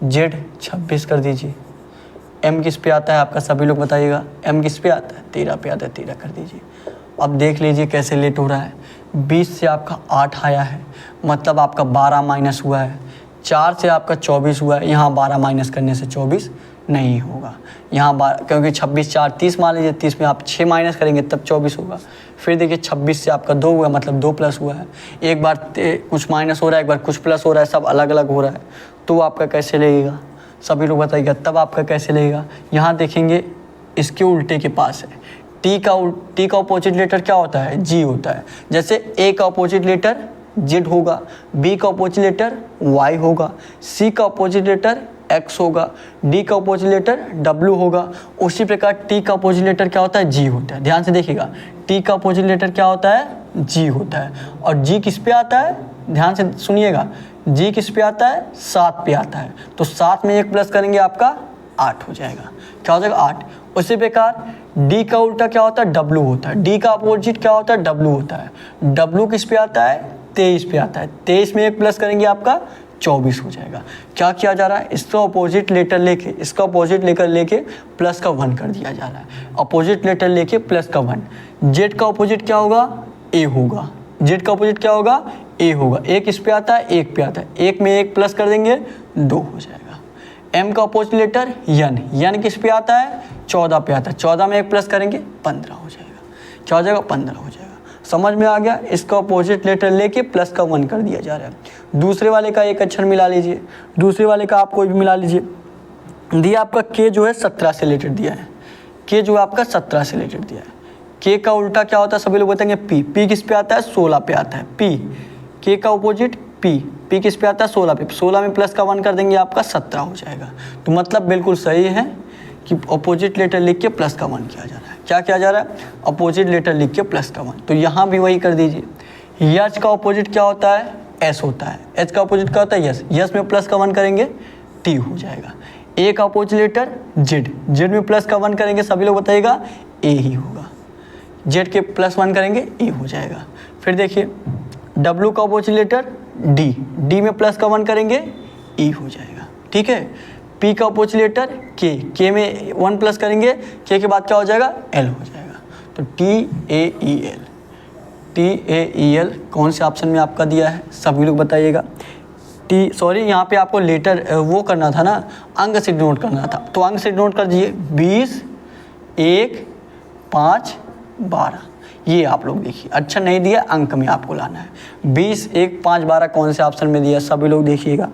A: Z 26 कर दीजिए, M किस पे आता है आपका, सभी लोग बताइएगा। M किस पे आता है, 13 पे आता है, 13 कर दीजिए। अब देख लीजिए कैसे लेट हो रहा है। 20 से आपका 8 आया है, मतलब आपका 12 माइनस हुआ है। 4 से आपका 24 हुआ है, यहाँ 12 माइनस करने से 24 नहीं होगा। यहाँ क्योंकि 26, 4, 30 मान लीजिए, 30 में आप 6 माइनस करेंगे तब 24 होगा। फिर देखिए 26 से आपका 2 हुआ, मतलब 2 प्लस हुआ है। एक बार कुछ माइनस हो रहा है, एक बार कुछ प्लस हो रहा है, सब अलग अलग हो रहा है। तो आपका कैसे लगेगा, सभी लोग बताइएगा, तब आपका कैसे लगेगा। यहाँ देखेंगे इसके उल्टे के पास है, टी का अपोजिट लेटर क्या होता है, जी होता है। जैसे ए का अपोजिट लेटर जेड होगा, बी का अपोजिट लेटर वाई होगा, सी का अपोजिट लेटर एक्स होगा, डी का अपोजिट लेटर डब्ल्यू होगा। उसी प्रकार टी का अपोजिट लेटर क्या होता है, जी होता है। ध्यान से देखिएगा, टी का अपोजिट लेटर क्या होता है, जी होता है। और जी किस पे आता है, ध्यान से सुनिएगा, जी किस पे आता है, 7 पे आता है। तो 7 में 1 प्लस करेंगे आपका 8 हो जाएगा। क्या हो जाएगा, 8। उसी प्रकार डी का उल्टा क्या होता है, डब्ल्यू होता है। डी का अपोजिट क्या होता है, डब्ल्यू होता है। डब्ल्यू किस पे आता है, 23 पे आता है। 23 में 1 प्लस करेंगे आपका 24 हो जाएगा। क्या किया जा रहा है, इसका अपोजिट लेटर लेके, इसका अपोजिट लेके प्लस का 1 कर दिया जा रहा है। अपोजिट लेटर लेके प्लस का 1। जेड का अपोजिट क्या होगा, ए होगा। जेड का अपोजिट क्या होगा, ए होगा। एक इस पे आता है, एक पे आता है। 1 में 1 प्लस कर देंगे 2 हो जाएगा। एम का अपोजिट लेटर यन किस पे आता है, 14 पे आता है। 14 में 1 प्लस करेंगे 15 हो जाएगा। क्या हो जाएगा, 15 हो जाएगा। समझ में आ गया, इसका अपोजिट लेटर लेके प्लस का 1 कर दिया जा रहा है। दूसरे वाले का एक अक्षर मिला लीजिए, दूसरे वाले का आप कोई भी मिला लीजिए। दिया आपका के जो है 17 से रिलेटेड दिया है, के जो है आपका 17 से रिलेटेड दिया है। के का उल्टा क्या होता है, सभी लोग बताएंगे पी। पी किस पे आता है, 16 पे आता है। पी, के का अपोजिट पी, पी किस पे आता है, 16 पे। 16 में प्लस का 1 कर देंगे आपका 17 हो जाएगा। तो मतलब बिल्कुल सही है कि अपोजिट लेटर लिख के प्लस का 1 किया जा रहा है। क्या किया जा रहा है, अपोजिट लेटर लिख के प्लस का 1। तो यहाँ भी वही कर दीजिए। यच का अपोजिट क्या होता है, एस होता है। एच का अपोजिट क्या होता है, यस। यस में प्लस का 1 करेंगे टी हो जाएगा। ए का अपोजिट लेटर जेड, जेड में प्लस का 1 करेंगे, सभी लोग बताइएगा ए ही होगा। जेड के प्लस 1 करेंगे ए हो जाएगा। फिर देखिए डब्ल्यू का अपोजिट लेटर डी, डी में प्लस का 1 करेंगे ई हो जाएगा। ठीक है। पी का अपोजिट लेटर के, के में 1 प्लस करेंगे, के बाद क्या हो जाएगा, एल हो जाएगा। तो TAEL कौन से ऑप्शन में आपका दिया है, सभी लोग बताइएगा। यहाँ पे आपको लेटर वो करना था ना, अंक से डिनोट करना था। तो अंक से डिनोट कर दीजिए 20, 1, 5, 12। ये आप लोग देखिए, अच्छा नहीं दिया, अंक में आपको लाना है। 20, 1, 5, 12 कौन से ऑप्शन में दिया सभी लोग देखिएगा।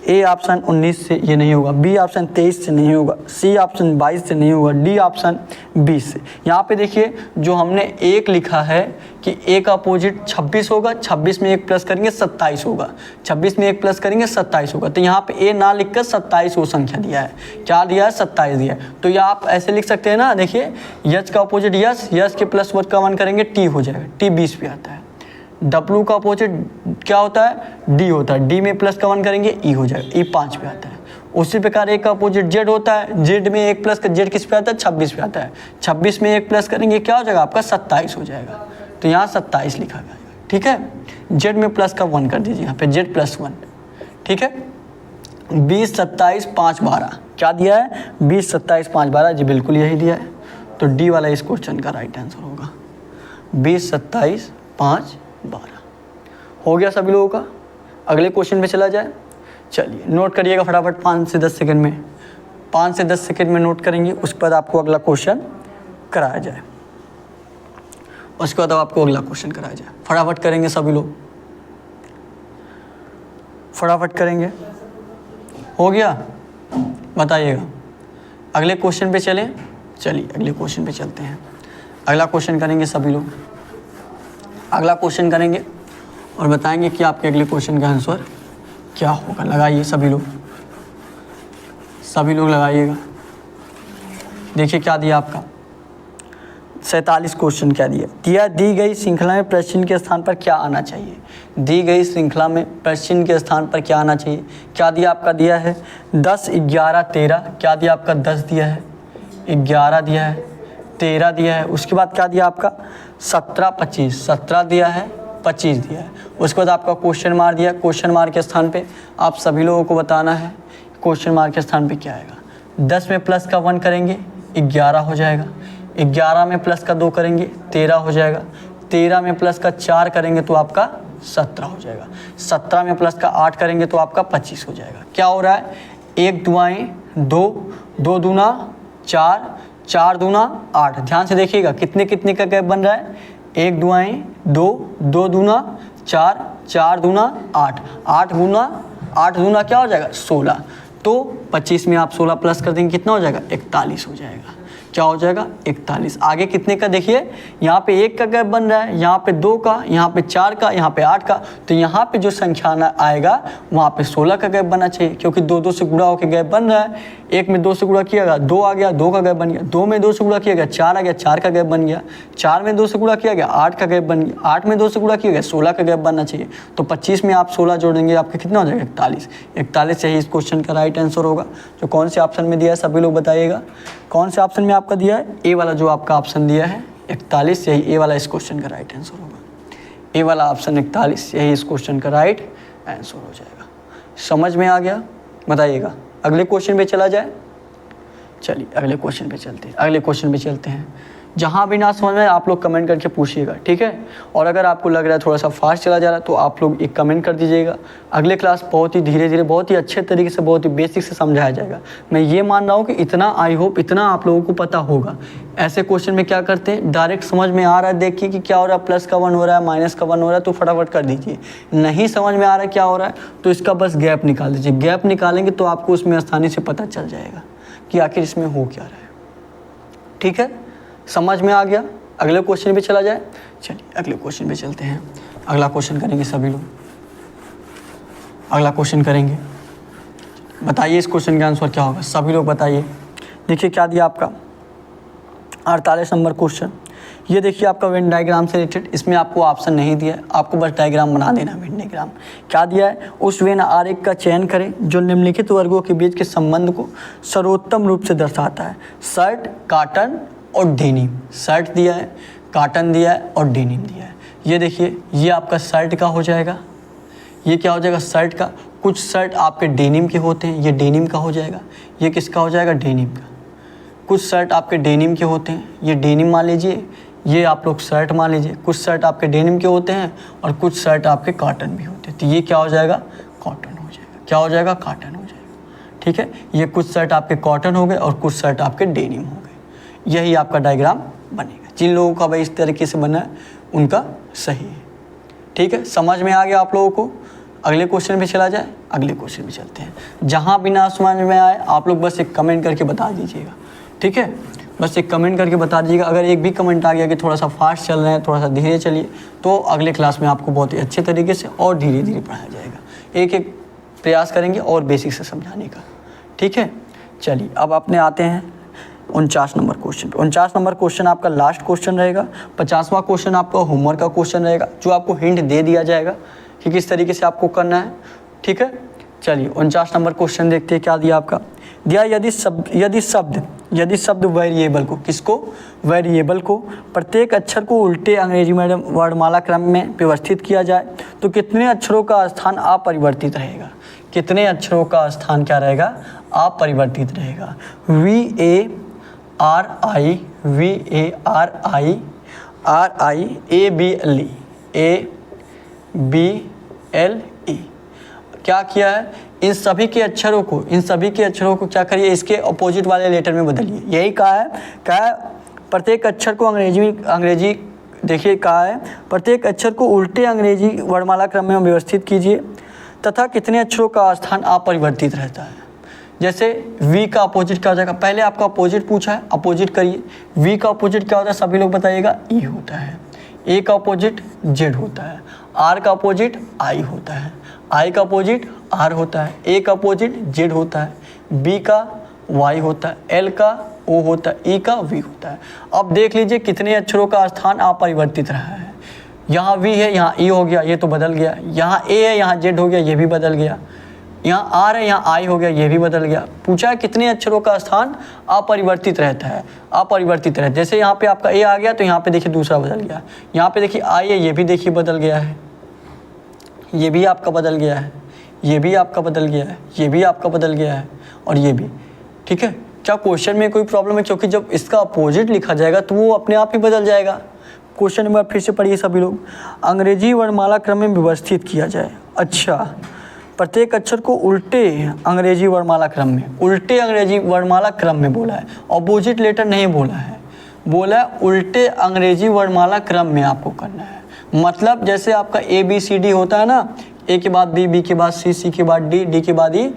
A: ए ऑप्शन 19 से ये नहीं होगा, बी ऑप्शन 23 से नहीं होगा, सी ऑप्शन 22 से नहीं होगा, डी ऑप्शन 20 से। यहाँ पे देखिए जो हमने 1 लिखा है कि ए का अपोजिट 26 होगा, 26 में 1 प्लस करेंगे 27 होगा, 26 में 1 प्लस करेंगे 27 होगा। तो यहाँ पे ए ना लिखकर 27 वो संख्या दिया है, क्या दिया है 27 दिया है। तो यह आप ऐसे लिख सकते हैं ना, देखिए यस का अपोजिट यस, यस के प्लस वर्ड का 1 करेंगे टी हो जाएगा, टी 20 पे आता है। डब्लू का अपोजिट क्या होता है, डी होता है, डी में प्लस का 1 करेंगे ई हो जाएगा, ई 5 पे आता है। उसी प्रकार एक का अपोजिट जेड होता है, जेड में 1 प्लस का जेड किस पे आता है 26 पे आता है, 26 में 1 प्लस करेंगे क्या हो जाएगा आपका 27 हो जाएगा। तो यहाँ 27 लिखा गया, ठीक है। जेड में प्लस का 1 कर दीजिए यहाँ पे, जेड प्लस 1, ठीक है। 20, 27, 5, 12 क्या दिया है, 20, 27, 5, 12 जी बिल्कुल यही दिया है। तो डी वाला इस क्वेश्चन का राइट आंसर होगा 20, 27, 5, 12। हो गया सभी लोगों का। अगले क्वेश्चन पे चला जाए, चलिए नोट करिएगा फटाफट 5 से 10 सेकंड में, 5 से 10 सेकंड में नोट करेंगे, उसके बाद आपको अगला क्वेश्चन कराया जाए, उसके बाद आपको अगला क्वेश्चन कराया जाए। फटाफट करेंगे सभी लोग, फटाफट करेंगे। हो गया, बताइएगा। अगले क्वेश्चन पे चलें, चलिए अगले क्वेश्चन पे चलते हैं। अगला क्वेश्चन करेंगे सभी लोग, अगला क्वेश्चन करेंगे और बताएंगे कि आपके अगले क्वेश्चन का आंसर क्या होगा। लगाइए सभी लोग, सभी लोग लगाइएगा। देखिए क्या दिया आपका, 47 क्वेश्चन क्या दिया, दी गई श्रृंखला में प्रश्न के स्थान पर क्या आना चाहिए। दी गई श्रृंखला में प्रश्न के स्थान पर क्या आना चाहिए, क्या दिया आपका, दिया है 10, 11, 13, क्या दिया आपका 10 दिया है, 11 दिया है, 13 दिया है। उसके बाद क्या दिया आपका 17, 25, 17 दिया है, 25 दिया है। उसके बाद आपका क्वेश्चन मार्क दिया, क्वेश्चन मार्क के स्थान पे आप सभी लोगों को बताना है क्वेश्चन मार्क के स्थान पे क्या आएगा। 10 में प्लस का 1 करेंगे 11 हो जाएगा, 11 में प्लस का 2 करेंगे 13 हो जाएगा, 13 में प्लस का 4 करेंगे तो आपका 17 हो जाएगा, 17 में प्लस का 8 करेंगे तो आपका 25 हो जाएगा। क्या हो रहा है, 1 दुआएँ 2, 2 दूना 4, 4 दूना 8। ध्यान से देखिएगा कितने कितने का गैप बन रहा है, 1 दुआएँ 2, 2 दूना 4, 4 दूना 8, 8 दूना क्या हो जाएगा 16। तो 25 में आप 16 प्लस कर देंगे कितना हो जाएगा 41 हो जाएगा। क्या हो जाएगा 41। आगे कितने का देखिए, यहाँ पे 1 का गैप बन रहा है, यहाँ पे 2 का, यहाँ पे 4 का, यहाँ पे 8 का। तो यहाँ पे जो संख्या आएगा वहाँ पे 16 का गैप बनना चाहिए, क्योंकि 2 2 से गुणा होकर गैप बन रहा है। 1 में 2 से गुणा किया गया 2 आ गया, 2 का गैप बन गया, 2 में 2 से गुणा किया गया 4 आ गया, 4 का गैप बन गया, 4 में 2 से गुणा किया गया 8 का गैप बन गया, 8 में 2 से गुणा किया गया 16 का गैप बनना चाहिए। तो 25 में आप 16 जोड़ेंगे आपका कितना हो जाएगा 41। 41 यही इस क्वेश्चन का राइट आंसर होगा। जो कौन से ऑप्शन में दिया है सभी लोग बताइएगा, कौन से ऑप्शन में आपका दिया है, ए वाला जो आपका ऑप्शन दिया है 41, यही ए वाला इस क्वेश्चन का राइट आंसर होगा। ए वाला ऑप्शन 41 यही इस क्वेश्चन का राइट आंसर हो जाएगा। समझ में आ गया, बताइएगा। अगले क्वेश्चन पे चला जाए, चलिए अगले क्वेश्चन पे चलते हैं, अगले क्वेश्चन पे चलते हैं। जहाँ भी ना समझ में आप लोग कमेंट करके पूछिएगा, ठीक है। और अगर आपको लग रहा है थोड़ा सा फास्ट चला जा रहा है तो आप लोग एक कमेंट कर दीजिएगा। अगले क्लास बहुत ही धीरे धीरे, बहुत ही अच्छे तरीके से, बहुत ही बेसिक से समझाया जाएगा। मैं ये मान रहा हूँ कि इतना, आई होप इतना आप लोगों को पता होगा। ऐसे क्वेश्चन में क्या करते हैं, डायरेक्ट समझ में आ रहा है, देखिए कि क्या हो रहा है, प्लस का 1 हो रहा है, माइनस का 1 हो रहा है, तो फटाफट कर दीजिए। नहीं समझ में आ रहा है क्या हो रहा है तो इसका बस गैप निकाल दीजिए। गैप निकालेंगे तो आपको उसमें आसानी से पता चल जाएगा कि आखिर इसमें हो क्या रहा है, ठीक है। समझ में आ गया। अगले क्वेश्चन पे चला जाए, चलिए अगले क्वेश्चन पे चलते हैं। अगला क्वेश्चन करेंगे सभी लोग, अगला क्वेश्चन करेंगे। बताइए इस क्वेश्चन का आंसर क्या होगा, सभी लोग बताइए। देखिए क्या दिया आपका 48 नंबर क्वेश्चन। ये देखिए आपका वेन डायग्राम से रिलेटेड, इसमें आपको ऑप्शन नहीं दिया है, आपको बस डायग्राम बना देना। वेन डायग्राम क्या दिया है, उस वेन आरेख का चयन करें जो निम्नलिखित वर्गों के बीच के संबंध को सर्वोत्तम रूप से दर्शाता है। शर्ट, कॉटन और डेनिम। शर्ट दिया है, कॉटन दिया है और डेनिम दिया है। ये देखिए ये आपका शर्ट का हो जाएगा, ये क्या हो जाएगा शर्ट का। कुछ शर्ट आपके डेनिम के होते हैं, ये डेनिम का हो जाएगा। ये किसका हो जाएगा, डेनिम का। कुछ शर्ट आपके डेनिम के होते हैं, ये डेनिम मान लीजिए, ये आप लोग शर्ट मान लीजिए। कुछ शर्ट आपके डेनिम के होते हैं और कुछ शर्ट आपके कॉटन भी होते हैं, तो ये क्या हो जाएगा, कॉटन हो जाएगा। क्या हो जाएगा, कॉटन हो जाएगा, ठीक है। ये कुछ शर्ट आपके कॉटन हो गए और कुछ शर्ट आपके डेनिम हो गए। यही आपका डायग्राम बनेगा। जिन लोगों का भाई इस तरीके से बना है उनका सही है। ठीक है, समझ में आ गया आप लोगों को। अगले क्वेश्चन पे चला जाए, अगले क्वेश्चन पे चलते हैं। जहाँ भी ना समझ में आए आप लोग बस एक कमेंट करके बता दीजिएगा। ठीक है, बस एक कमेंट करके बता दीजिएगा। अगर एक भी कमेंट आ गया कि थोड़ा सा फास्ट चल रहे हैं, थोड़ा सा धीरे चलिए, तो अगले क्लास में आपको बहुत ही अच्छे तरीके से और धीरे धीरे पढ़ाया जाएगा। एक एक प्रयास करेंगे और बेसिक से समझाने का। ठीक है, चलिए अब अपने आते हैं 49 नंबर क्वेश्चन पे। 49 नंबर क्वेश्चन आपका लास्ट क्वेश्चन रहेगा। 50वां क्वेश्चन आपका होमवर्क का क्वेश्चन रहेगा, जो आपको हिंट दे दिया जाएगा कि किस तरीके से आपको करना है। ठीक है, चलिए 49 नंबर क्वेश्चन देखते हैं क्या दिया आपका। दिया यदि शब्द वेरिएबल को, किसको, वेरिएबल को प्रत्येक अक्षर को उल्टे अंग्रेजी वर्णमाला क्रम में व्यवस्थित किया जाए तो कितने अक्षरों का स्थान अपरिवर्तित रहेगा। कितने अक्षरों का स्थान क्या रहेगा, अपरिवर्तित रहेगा। VARI क्या किया है, इन सभी के अक्षरों को क्या करिए, इसके अपोजिट वाले लेटर में बदलिए। यही कहा है प्रत्येक अक्षर को अंग्रेजी देखिए, कहा है प्रत्येक अक्षर को उल्टे अंग्रेजी वर्णमाला क्रम में व्यवस्थित कीजिए तथा कितने अक्षरों का स्थान अपरिवर्तित रहता है। जैसे V का अपोजिट क्या हो जाएगा, पहले आपका अपोजिट पूछा है, अपोजिट करिए। V का अपोजिट क्या होता है, सभी लोग बताइएगा, E होता है। A का अपोजिट Z होता है। R का अपोजिट I होता है। I का अपोजिट R होता है। A का अपोजिट Z होता है। B का Y होता है। L का O होता है। E का V होता है। अब देख लीजिए कितने अक्षरों का स्थान अपरिवर्तित रहा है। यहाँ V है, यहाँ E हो गया, ये तो बदल गया। यहाँ A है, यहाँ Z हो गया, ये भी बदल गया। यहाँ R है, यहाँ I हो गया, ये भी बदल गया। पूछा है कितने अक्षरों का स्थान अपरिवर्तित रहता है, अपरिवर्तित रहता है। जैसे यहाँ पे आपका A आ गया तो यहाँ पे देखिए दूसरा बदल गया। यहाँ पे देखिए I है, ये भी देखिए बदल गया है, ये भी आपका बदल गया है, ये भी आपका बदल गया है, ये भी आपका बदल गया है और ये भी। ठीक है, क्या क्वेश्चन में कोई प्रॉब्लम है, क्योंकि जब इसका अपोजिट लिखा जाएगा तो वो अपने आप ही बदल जाएगा। क्वेश्चन नंबर फिर से पढ़िए सभी लोग। अंग्रेजी वर्णमाला क्रम में व्यवस्थित किया जाए। अच्छा, प्रत्येक अक्षर को उल्टे अंग्रेजी वर्णमाला क्रम में, उल्टे अंग्रेजी वर्णमाला क्रम में बोला है, अपोजिट लेटर नहीं बोला है, बोला है उल्टे अंग्रेजी वर्णमाला क्रम में आपको करना है। मतलब जैसे आपका ABCD होता है ना, A के बाद B, B के बाद C, C के बाद D, D के बाद E,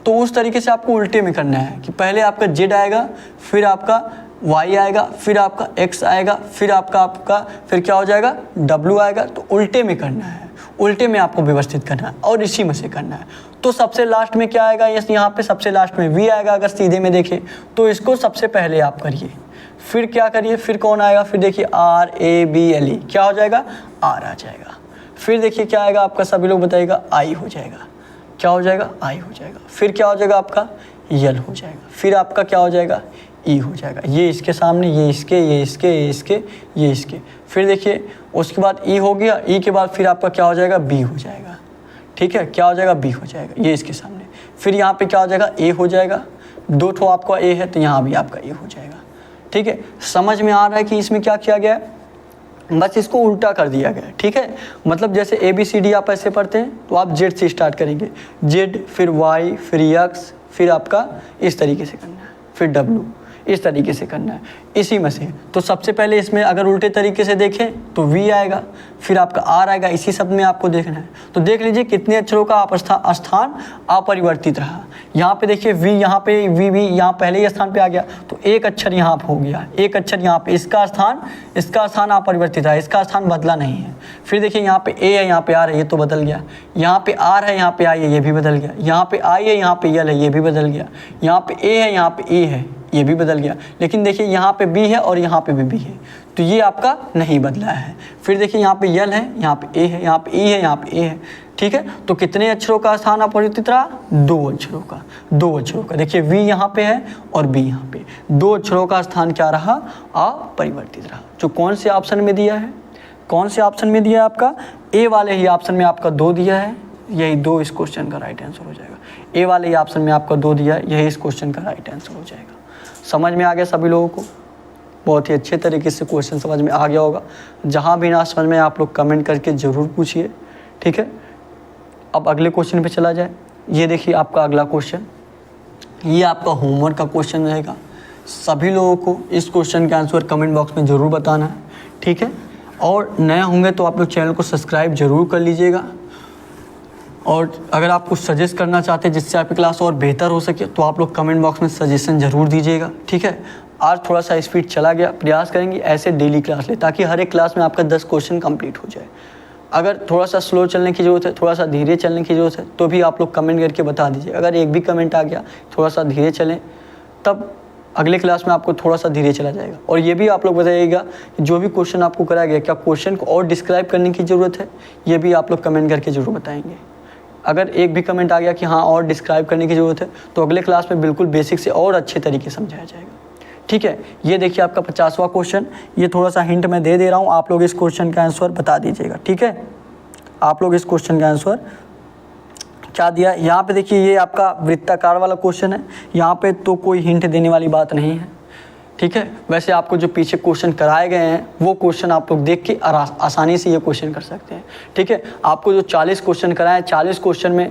A: तो उस तरीके से आपको उल्टे में करना है कि पहले आपका Z आएगा, फिर आपका Y आएगा, फिर आपका X आएगा, फिर फिर क्या हो जाएगा, W आएगा। तो उल्टे में करना है, उल्टे में आपको व्यवस्थित करना है और इसी में से करना है। तो सबसे लास्ट में क्या आएगा, यहाँ पे सबसे लास्ट में V आएगा। अगर सीधे में देखें तो इसको सबसे पहले आप करिए, फिर क्या करिए, फिर कौन आएगा, फिर देखिए RABLE क्या हो जाएगा, R आ जाएगा। फिर देखिए क्या आएगा आपका, सभी लोग बताइएगा, I हो जाएगा। क्या हो जाएगा, I हो जाएगा। फिर क्या हो जाएगा आपका, L हो जाएगा। फिर आपका क्या हो जाएगा, E हो जाएगा। ये इसके सामने, ये इसके, ये इसके, ये इसके, ये इसके। फिर देखिए उसके बाद E हो गया, E के बाद फिर आपका क्या हो जाएगा, B हो जाएगा। ठीक है, क्या हो जाएगा, B हो जाएगा, ये इसके सामने। फिर यहाँ पे क्या हो जाएगा, A हो जाएगा। दो ठो आपका A है तो यहाँ भी आपका A हो जाएगा। ठीक है, समझ में आ रहा है कि इसमें क्या किया गया है, बस इसको उल्टा कर दिया गया है। ठीक है, मतलब जैसे ABCD आप ऐसे पढ़ते हैं तो आप Z से स्टार्ट करेंगे, Z फिर Y फिर X, फिर आपका इस तरीके से करना है, फिर W इस तरीके से करना है, इसी में से। तो सबसे पहले इसमें अगर उल्टे तरीके से देखें तो V आएगा, फिर आपका R आएगा, इसी शब्द में आपको देखना है। तो देख लीजिए कितने अक्षरों का स्थान अपरिवर्तित रहा। यहाँ पे देखिए V, यहाँ पे V भी यहाँ पहले ही स्थान पे आ गया, तो एक अक्षर यहाँ पे हो गया, एक अक्षर यहाँ पे, इसका स्थान अपरिवर्तित है, इसका स्थान बदला नहीं है। फिर देखिए यहाँ पे A है, यहाँ पे R है, ये तो बदल गया। यहाँ पे R है, यहाँ पे I है, ये भी बदल गया। यहाँ पे I है, यहाँ पे L है, ये भी बदल गया। यहाँ पे A है, यहाँ पे A है, ये भी बदल गया। लेकिन देखिए यहाँ पे B है और यहाँ पे भी B है, तो ये आपका नहीं बदला है। फिर देखिए यहाँ पे L है, यहाँ पे A है, यहाँ पे E है, यहाँ पे A है। ठीक है, तो कितने अक्षरों का स्थान अपरिवर्तित रहा, दो अक्षरों का। देखिए V यहाँ पे है और B यहाँ पे, दो अक्षरों का स्थान क्या रहा, अपरिवर्तित रहा। जो कौन से ऑप्शन में दिया है, कौन से ऑप्शन में दिया है आपका, A वाले ही ऑप्शन में आपका 2 दिया है, यही 2 इस क्वेश्चन का राइट आंसर हो जाएगा। A वाले ही ऑप्शन में आपका 2 दिया है, यही इस क्वेश्चन का राइट आंसर हो जाएगा। समझ में आ गया सभी लोगों को, बहुत ही अच्छे तरीके से क्वेश्चन समझ में आ गया होगा। जहाँ भी ना समझ में आप लोग कमेंट करके ज़रूर पूछिए। ठीक है, अब अगले क्वेश्चन पे चला जाए। ये देखिए आपका अगला क्वेश्चन, ये आपका होमवर्क का क्वेश्चन रहेगा। सभी लोगों को इस क्वेश्चन का आंसर कमेंट बॉक्स में ज़रूर बताना है, ठीक है। और नए होंगे तो आप लोग चैनल को सब्सक्राइब जरूर कर लीजिएगा। और अगर आप कुछ सजेस्ट करना चाहते हैं जिससे आपकी क्लास और बेहतर हो सके तो आप लोग कमेंट बॉक्स में सजेशन ज़रूर दीजिएगा, ठीक है। आज थोड़ा सा स्पीड चला गया, प्रयास करेंगे ऐसे डेली क्लास ले ताकि हर एक क्लास में आपका 10 क्वेश्चन कंप्लीट हो जाए। अगर थोड़ा सा स्लो चलने की ज़रूरत है, थोड़ा सा धीरे चलने की ज़रूरत है तो भी आप लोग कमेंट करके बता दीजिए। अगर एक भी कमेंट आ गया थोड़ा सा धीरे चलें, तब अगले क्लास में आपको थोड़ा सा धीरे चला जाएगा। और ये भी आप लोग बताइएगा कि जो भी क्वेश्चन आपको कराया गया क्या क्वेश्चन को और डिस्क्राइब करने की ज़रूरत है, ये भी आप लोग कमेंट करके ज़रूर बताएंगे। अगर एक भी कमेंट आ गया कि हाँ और डिस्क्राइब करने की ज़रूरत है तो अगले क्लास में बिल्कुल बेसिक से और अच्छे तरीके से समझाया जाएगा, ठीक है। ये देखिए आपका 50वां क्वेश्चन, ये थोड़ा सा हिंट मैं दे रहा हूँ, आप लोग इस क्वेश्चन का आंसर बता दीजिएगा, ठीक है। आप लोग इस क्वेश्चन का आंसर क्या दिया, यहाँ पे देखिए ये आपका वृत्ताकार वाला क्वेश्चन है, यहाँ पे तो कोई हिंट देने वाली बात नहीं है, ठीक है। वैसे आपको जो पीछे क्वेश्चन कराए गए हैं वो क्वेश्चन आप लोग देख के आसानी से ये क्वेश्चन कर सकते हैं, ठीक है। आपको जो 40 क्वेश्चन कराए हैं, 40 क्वेश्चन में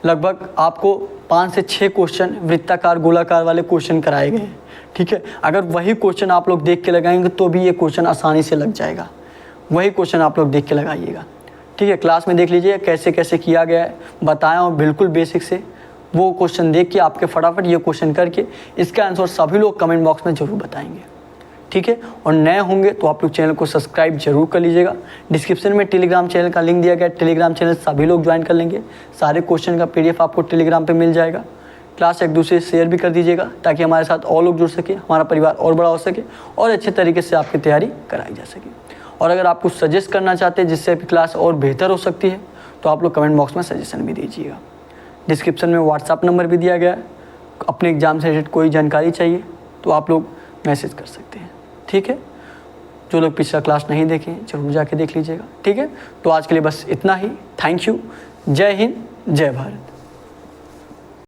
A: लगभग आपको 5 से 6 क्वेश्चन वृत्ताकार गोलाकार वाले क्वेश्चन कराए गए हैं, ठीक है। अगर वही क्वेश्चन आप लोग देख के लगाएंगे तो भी ये क्वेश्चन आसानी से लग जाएगा, वही क्वेश्चन आप लोग देख के लगाइएगा, ठीक है। क्लास में देख लीजिए कैसे कैसे किया गया है, बताया हूँ बिल्कुल बेसिक से। वो क्वेश्चन देख के आपके फटाफट ये क्वेश्चन करके इसका आंसर सभी लोग कमेंट बॉक्स में ज़रूर बताएंगे, ठीक है। और नए होंगे तो आप लोग चैनल को सब्सक्राइब जरूर कर लीजिएगा। डिस्क्रिप्शन में टेलीग्राम चैनल का लिंक दिया गया है, टेलीग्राम चैनल सभी लोग ज्वाइन कर लेंगे। सारे क्वेश्चन का PDF आपको टेलीग्राम पर मिल जाएगा। क्लास एक दूसरे से शेयर भी कर दीजिएगा ताकि हमारे साथ और लोग जुड़ सके, हमारा परिवार और बड़ा हो सके और अच्छे तरीके से आपकी तैयारी कराई जा सके। और अगर आप कुछ सजेस्ट करना चाहते हैं जिससे आपकी क्लास और बेहतर हो सकती है तो आप लोग कमेंट बॉक्स में सजेशन भी दीजिएगा। डिस्क्रिप्शन में व्हाट्सएप नंबर भी दिया गया है, अपने एग्ज़ाम से रिलेटेड कोई जानकारी चाहिए तो आप लोग मैसेज कर सकते हैं, ठीक है। जो लोग पिछला क्लास नहीं देखें जरूर जाके देख लीजिएगा, ठीक है। तो आज के लिए बस इतना ही। Thank you. जय हिंद, जय भारत।